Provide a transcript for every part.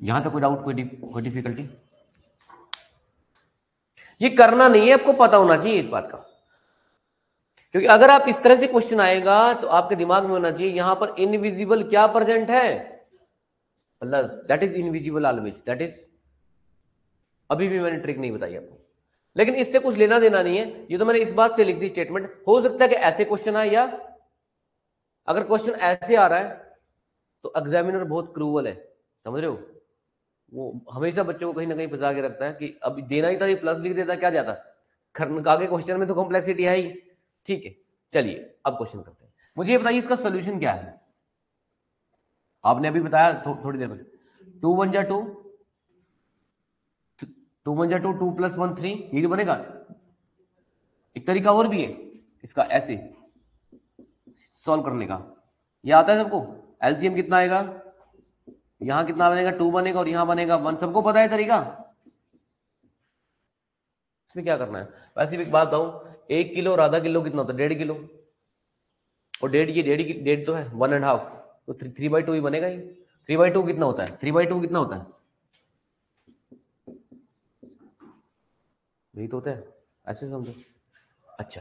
यहां तक कोई डाउट, कोई डिफिकल्टी? ये करना नहीं है, आपको पता होना चाहिए इस बात का, क्योंकि अगर आप इस तरह से क्वेश्चन आएगा तो आपके दिमाग में होना चाहिए यहां पर इनविजिबल क्या प्रेजेंट है, plus, that is invisible always, that is, अभी भी मैंने ट्रिक नहीं बताई आपको, लेकिन इससे कुछ लेना देना नहीं है, ये तो मैंने इस बात से लिख दी स्टेटमेंट। हो सकता है कि ऐसे क्वेश्चन आए, या अगर क्वेश्चन ऐसे आ रहा है तो एग्जामिनर बहुत क्रूवल है, समझ रहे हो, वो हमेशा बच्चों को कहीं ना कहीं फंसा के रखता है कि अब देना ही था, ये प्लस लिख देता, क्या जाता, आगे क्वेश्चन में तो कॉम्प्लेक्सिटी है ही। ठीक है, चलिए अब क्वेश्चन करते हैं। मुझे ये बताइए इसका सोल्यूशन क्या है। आपने अभी बताया थोड़ी देर पहले, 2 1 जा 2, 2 1 जा 2, 2 + 1 3, ये बनेगा। एक तरीका और भी है इसका ऐसे सॉल्व करने का, ये आता है सबको। एलसीएम कितना आएगा, यहां कितना बनेगा, 2 बनेगा और यहां बनेगा 1, सबको पता है तरीका। इसमें क्या करना है, वैसे भी एक बात बताऊं, 1 किलो और आधा किलो कितना होता है, 1.5 किलो, और डेढ़ तो है 1.5, तो 3/2 ही बनेगा ही। 3/2 कितना होता है, 3/2 कितना होता है, यही तो होता है, ऐसे समझो। अच्छा,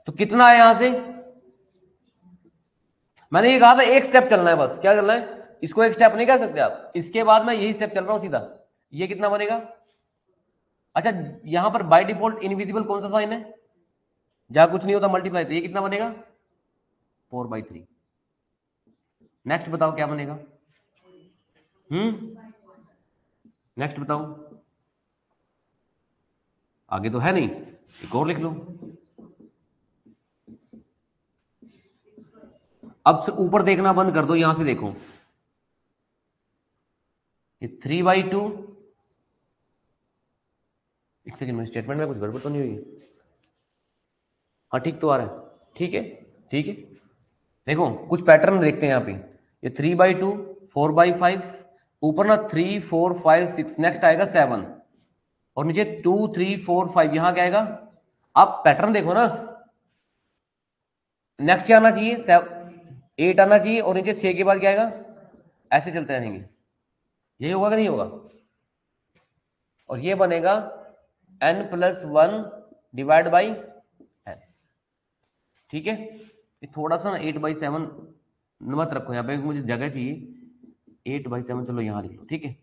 तो कितना है यहां से, मैंने ये कहा था एक स्टेप चलना है बस, क्या चलना है, इसको एक स्टेप नहीं कह सकते आप, इसके बाद मैं यही स्टेप चल रहा हूं सीधा, ये कितना बनेगा। अच्छा, यहां पर बाय डिफॉल्ट इनविजिबल कौन सा साइन है, जहां कुछ नहीं होता मल्टीप्लाई, तो ये कितना बनेगा 4/3। नेक्स्ट बताओ क्या बनेगा, नेक्स्ट बताओ, आगे तो है नहीं, एक और लिख लो। अब से ऊपर देखना बंद कर दो, यहां से देखो, ये 3/2, एक सेकंड में स्टेटमेंट में कुछ गड़बड़ तो नहीं हुई, हाँ ठीक तो आ रहा है, ठीक है, ठीक है। देखो कुछ पैटर्न देखते हैं यहाँ पे, ये 3/2, 4/5, ऊपर ना 3 4 5 6, नेक्स्ट आएगा 7, और नीचे 2 3 4 5, यहां क्या आएगा, आप पैटर्न देखो ना, नेक्स्ट क्या आना चाहिए, 8 आना चाहिए, और नीचे 6 के बाद क्या आएगा, ऐसे चलते रहेंगे, यही होगा कि नहीं होगा, और ये बनेगा n+1 डिवाइड बाई n, ठीक है। ये थोड़ा सा ना 8/7 मत रखो यहाँ पे, मुझे जगह चाहिए, 8/7 चलो यहां लिख लो, ठीक है।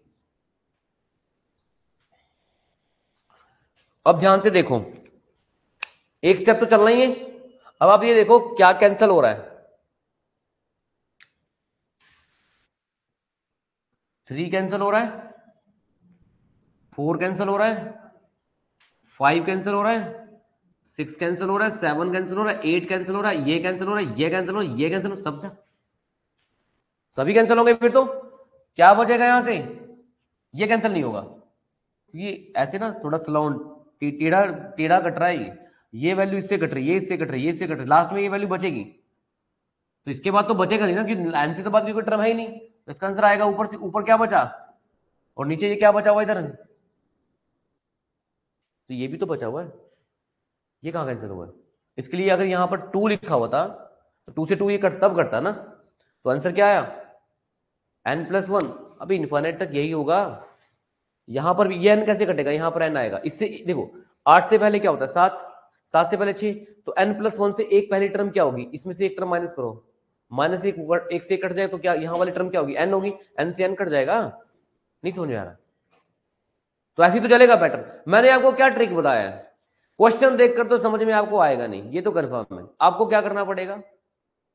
अब ध्यान से देखो, एक स्टेप तो चलना ही है, अब आप ये देखो क्या कैंसिल हो रहा है, 3 कैंसिल हो रहा है, 4 कैंसिल हो रहा है, 5 कैंसिल हो रहा है, 6 कैंसिल हो रहा है, 7 कैंसिल हो रहा है, 8 कैंसिल हो रहा है, ये कैंसिल हो रहा है, ये कैंसिल हो रहा है, ये कैंसिल हो, सब सभी कैंसिल हो गए, फिर तो क्या बचेगा यहां से, ये कैंसिल नहीं होगा, ये ऐसे ना थोड़ा स्लाउंड, टेढ़ा टेढ़ा कट रहा है, ये वैल्यू इससे कट रही है, ये इससे कट रही है, ये इससे कट रही है, लास्ट में ये वैल्यू बचेगी, तो इसके बाद तो बचेगा नहीं ना, कि लाइन से तो बाद कोई टर्म है ही नहीं, तो इसका आंसर आएगा ऊपर से, ऊपर क्या बचा, और नीचे ये क्या बचा हुआ इधर, तो ये भी तो बचा हुआ है, ये कहां कैंसिल हुआ है, इसके लिए अगर यहां पर 2 लिखा हुआ था, तो 2 से 2 ये कट तब कटता ना, तो आंसर क्या आया n+1, अभी इन्फाइनाइट तक यही होगा, यहां पर भी ये n कैसे कटेगा, यहां पर n आएगा, इससे देखो 8 से पहले क्या होता है 7, 7 से पहले 6, तो n+1 से एक पहली टर्म क्या होगी, इसमें से एक टर्म माइनस करो, -1 एक से कट जाए तो क्या यहां वाली टर्म क्या होगी, n होगी, n से n कट जाएगा, नहीं समझ में आ रहा, तो ऐसे ही तो चलेगा पैटर्न। मैंने आपको क्या ट्रिक बताया है, क्वेश्चन देखकर तो समझ में आपको आएगा नहीं, ये तो कंफर्म है, आपको क्या करना पड़ेगा,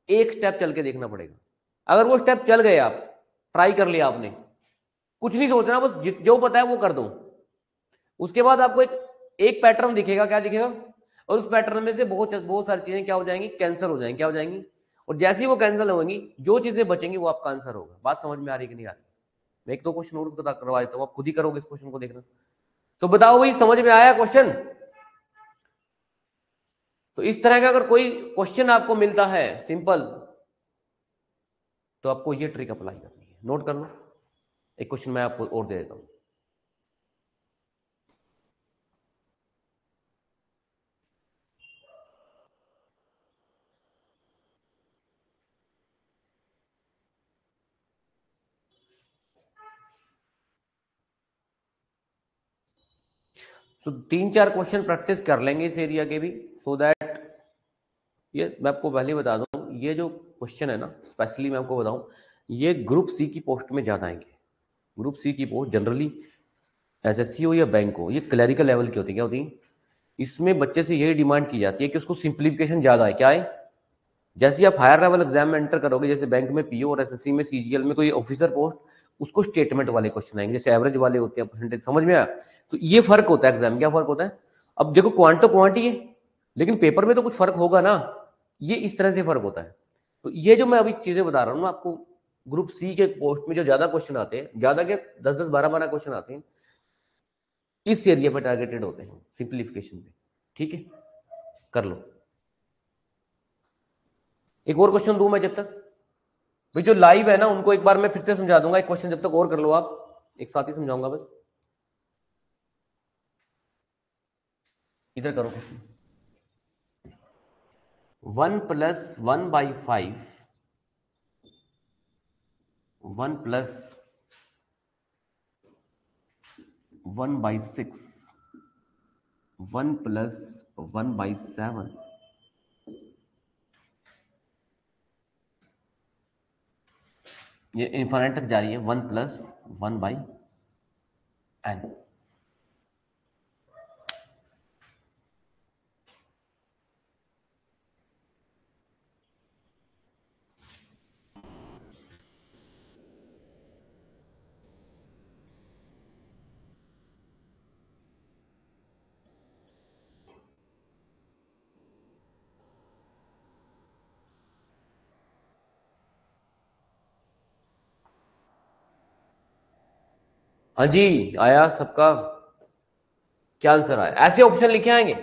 एक स्टेप चल के देखना पड़ेगा, अगर वो स्टेप चल गए, आप ट्राई कर लिया आपने, कुछ नहीं सोचना, बस जो पता है वो कर दो, उसके बाद आपको एक पैटर्न दिखेगा, क्या दिखेगा, और उस पैटर्न में से बहुत बहुत सारी चीजें क्या हो जाएंगी, कैंसिल हो जाएंगी, क्या हो जाएंगी, और जैसे ही वो कैंसिल होंगी, जो चीजें बचेंगी वो आपका आंसर होगा। बात समझ में आ रही कि नहीं आ रही, मैं एक दो क्वेश्चन और करवा देता हूँ, आप खुद ही करोगे इस क्वेश्चन को देखना, तो बताओ भाई समझ में आया क्वेश्चन। तो इस तरह का अगर कोई क्वेश्चन आपको मिलता है सिंपल, तो आपको ये ट्रिक अप्लाई करनी है, नोट कर लो, एक क्वेश्चन मैं आपको और दे देता हूं। सो 3-4 क्वेश्चन प्रैक्टिस कर लेंगे इस एरिया के भी, सो दैट ये मैं आपको पहले बता दूं, ये जो क्वेश्चन है ना, स्पेशली मैं आपको बताऊं, ये ग्रुप सी की पोस्ट में ज्यादा आएंगे। ग्रुप सी की पोस्ट जनरली एसएससी हो या बैंक हो, ये क्लरिकल लेवल की होती है। क्या होती है? इसमें बच्चे से यही डिमांड की जाती है कि उसको सिंप्लीफिकेशन ज्यादा है। क्या है? जैसे ही आप हायर लेवल एग्जाम में एंटर करोगे, जैसे बैंक में पीओ और एसएससी में सीजीएल में कोई ऑफिसर पोस्ट, उसको स्टेटमेंट वाले क्वेश्चन आएंगे, जैसे एवरेज वाले होते हैं, परसेंटेज। समझ में आया? तो ये फर्क होता है एग्जाम। क्या फर्क होता है? अब देखो, क्वांटो क्वांटी है, लेकिन पेपर में तो कुछ फर्क होगा ना। ये इस तरह से फर्क होता है। तो ये जो मैं अभी चीजें बता रहा हूँ ना आपको, ग्रुप सी के पोस्ट में जो ज्यादा क्वेश्चन आते हैं, ज्यादा के 10-10, 12-12 क्वेश्चन आते हैं, इस एरिया पे टारगेटेड होते हैं, सिंप्लीफिकेशन पे। ठीक है, कर लो। एक और क्वेश्चन दूं मैं जब तक? भाई जो लाइव है ना, उनको एक बार मैं फिर से समझा दूंगा। एक क्वेश्चन जब तक और कर लो आप, एक साथ ही समझाऊंगा बस। इधर करो क्वेश्चन। 1+1/5, 1+1/6, 1+1/7, ये इन्फिनिट तक जा रही है। 1+1/n। हाँ जी, आया सबका? क्या आंसर आया? ऐसे ऑप्शन लिखे आएंगे,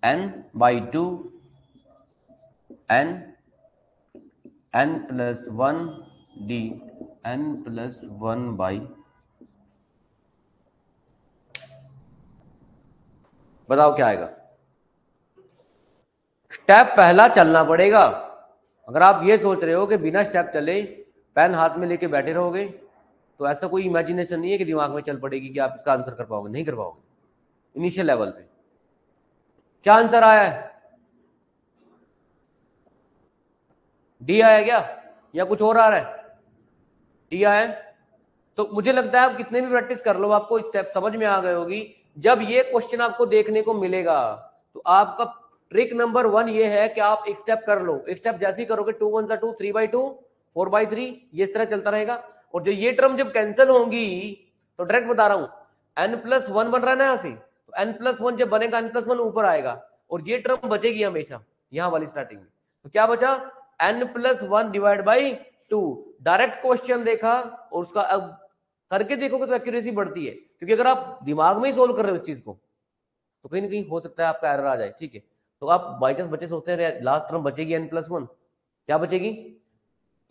n/2, n, n+1 d, n+1/। बताओ क्या आएगा? स्टेप पहला चलना पड़ेगा। अगर आप ये सोच रहे हो कि बिना स्टेप चले पेन हाथ में लेके बैठे रहोगे, तो ऐसा कोई इमेजिनेशन नहीं है कि दिमाग में चल पड़ेगी कि आप इसका आंसर कर पाओगे। नहीं कर पाओगे इनिशियल लेवल पे। क्या आंसर आया है? डी आया क्या, या कुछ और आ रहा है? डी आया है। तो मुझे लगता है आप कितने भी प्रैक्टिस कर लो, आपको स्टेप समझ में आ गई होगी। जब ये क्वेश्चन आपको देखने को मिलेगा, तो आपका ट्रिक नंबर 1 ये है कि आप एक स्टेप कर लो। एक स्टेप जैसे ही करोगे, 2 1 2, 3/2, 4/3, ये इस तरह चलता रहेगा। और जो ये टर्म जब कैंसिल होंगी, तो डायरेक्ट बता रहा हूं, n+1 बन रहा है ना यहाँ से, तो n+1 जब बनेगा, n+1 ऊपर आएगा और ये टर्म बचेगी हमेशा यहां वाली स्टार्टिंग में। तो क्या बचा? n+1/2। डायरेक्ट क्वेश्चन देखा और उसका अब करके देखोगे तो एक्यूरेसी बढ़ती है, क्योंकि अगर आप दिमाग में ही सोल्व कर रहे हो इस चीज को, तो कहीं ना कहीं हो सकता है आपका एरर आ जाए। ठीक है, तो आप बाई चांस बच्चे सोचते हैं लास्ट टर्म बचेगी n+1, क्या बचेगी?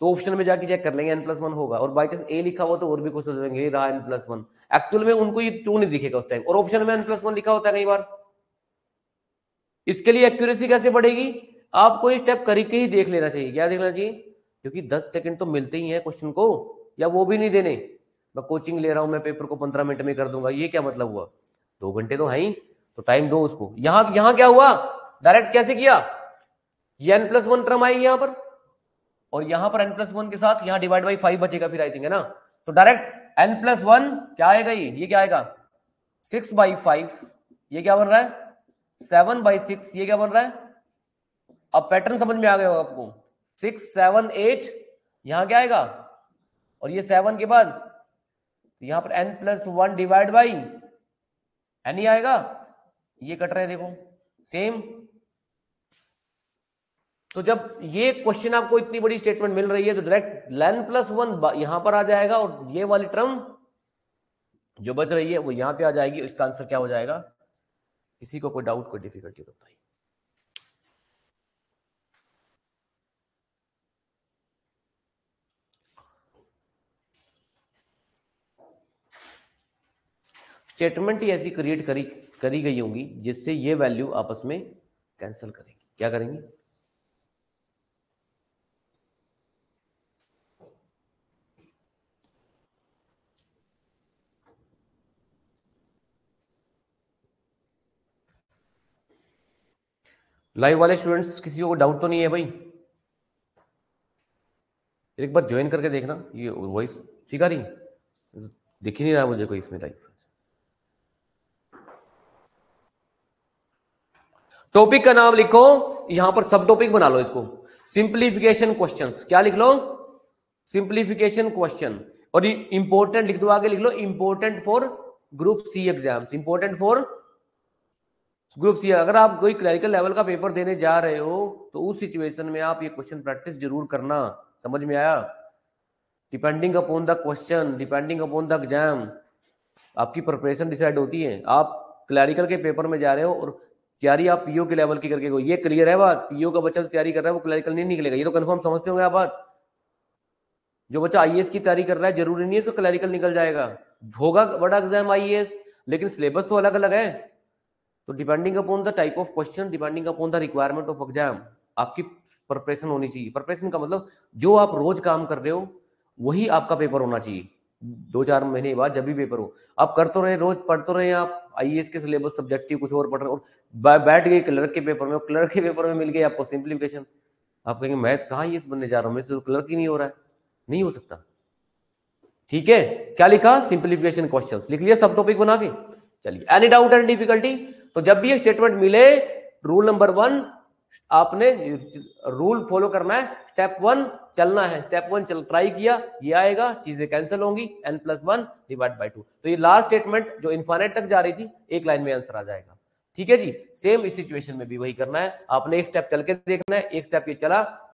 तो ऑप्शन में जाके चेक कर लेंगे, n+1 होगा, और बाई चांस ए लिखा हुआ तो और भी कुछ सोचेंगे ये रहा n+1। एक्चुअल में उनको ये 2 नहीं दिखेगा उस टाइम, और ऑप्शन में n+1 लिखा होता है कई बार। इसके लिए एक्यूरेसी कैसे बढ़ेगी? आपको ये स्टेप करके ही देख लेना चाहिए। क्या देखना चाहिए? क्योंकि 10 सेकंड तो मिलते ही हैं क्वेश्चन को, या वो भी नहीं देने। मैं कोचिंग ले रहा हूं, मैं पेपर को 15 मिनट में कर दूंगा, ये क्या मतलब हुआ? 2 घंटे तो है ही, तो टाइम दो उसको। यहां क्या हुआ? डायरेक्ट कैसे किया? ये n+1 टर्म आएगी यहां पर, और यहां पर n+1 के साथ यहां डिवाइड बाई 5 बचेगा फिर, आई थिंक, है ना? तो डायरेक्ट n+1 क्या आएगा? ये क्या आएगा? 6/5। ये क्या बन रहा है? 7/6। ये क्या बन रहा है? अब पैटर्न समझ में आ गया होगा आपको। 6 7 8, यहां क्या आएगा? और ये 7 के बाद तो यहां पर n+1 डिवाइड बाई n ही आएगा। ये कट रहे हैं देखो, सेम। तो जब ये क्वेश्चन आपको इतनी बड़ी स्टेटमेंट मिल रही है, तो डायरेक्ट n+1 यहां पर आ जाएगा, और ये वाली टर्म जो बच रही है वो यहां पे आ जाएगी। इसका आंसर क्या हो जाएगा? किसी को कोई डाउट, कोई डिफिकल्टी तो बताइए। स्टेटमेंट ही ऐसी क्रिएट करी गई होंगी जिससे ये वैल्यू आपस में कैंसिल करेंगी। क्या करेंगी? लाइव वाले स्टूडेंट्स किसी को डाउट तो नहीं है भाई? एक बार ज्वाइन करके देखना, ये वॉइस ठीक आ रही, दिख ही नहीं रहा मुझे कोई इसमें लाइव। टॉपिक का नाम लिखो, यहां पर सब टॉपिक बना लो इसको, सिंप्लीफिकेशन क्वेश्चंस। क्या लिख लो? Simplification question. और इंपॉर्टेंट लिख दो, आगे लिख लो important for group C exams, important for group C. अगर आप कोई क्लरिकल लेवल का पेपर देने जा रहे हो तो उस सिचुएशन में आप ये क्वेश्चन प्रैक्टिस जरूर करना। समझ में आया? Depending upon the question, depending upon the exam आपकी प्रिपरेशन डिसाइड होती है। आप क्लरिकल के पेपर में जा रहे हो और तैयारी आप पीओ के लेवल की करके, ये क्लियर है बात? पीओ का बच्चा तो तैयारी कर रहा है, वो क्लरिकल नहीं निकलेगा, ये तो कंफर्म समझते होंगे आप बात। जो बच्चा आईएएस की तैयारी कर रहा है जरूरी नहीं है इसको क्लरिकल निकल जाएगा, होगा बड़ा एग्जाम आईएएस, लेकिन सिलेबस तो अलग अलग है। तो depending upon the type of question, depending upon the requirement of exam आपकी प्रिपरेशन होनी चाहिए। प्रिपरेशन का मतलब जो आप रोज काम कर रहे हो वही आपका पेपर होना चाहिए। 2-4 महीने बाद जब भी पेपर हो, आप कर तो रहे, रोज पढ़ तो रहे, आप आईएएस के सिलेबस सब्जेक्टिव कुछ और पढ़ रहे हो, बैठ गए क्लर्क के पेपर में, क्लर्क के पेपर में मिल गई आपको सिंप्लीफिकेशन, आप कहेंगे मैथ कहाँ ये बनने जा रहा हूँ, मेरे से तो क्लर्क ही नहीं हो रहा है। नहीं हो सकता। ठीक है, क्या लिखा? सिंप्लीफिकेशन क्वेश्चंस लिख लिया सब टॉपिक बना के। चलिए, एनी डाउट एंड डिफिकल्टी? तो जब भी ये स्टेटमेंट मिले, रूल नंबर 1 आपने रूल फॉलो करना है, स्टेप 1 चलना है, स्टेप 1 चल ट्राई किया, ये आएगा, चीजें कैंसिल होंगी, n+1 डिवाइड बाय 2। तो ये लास्ट स्टेटमेंट जो इनफाइनाइट तक जा रही थी, एक लाइन में आंसर आ जाएगा। ठीक है जी, सेम इस सिचुएशन में भी वही करना है, आपने एक स्टेप चल के देखना है, एक स्टेप ये चला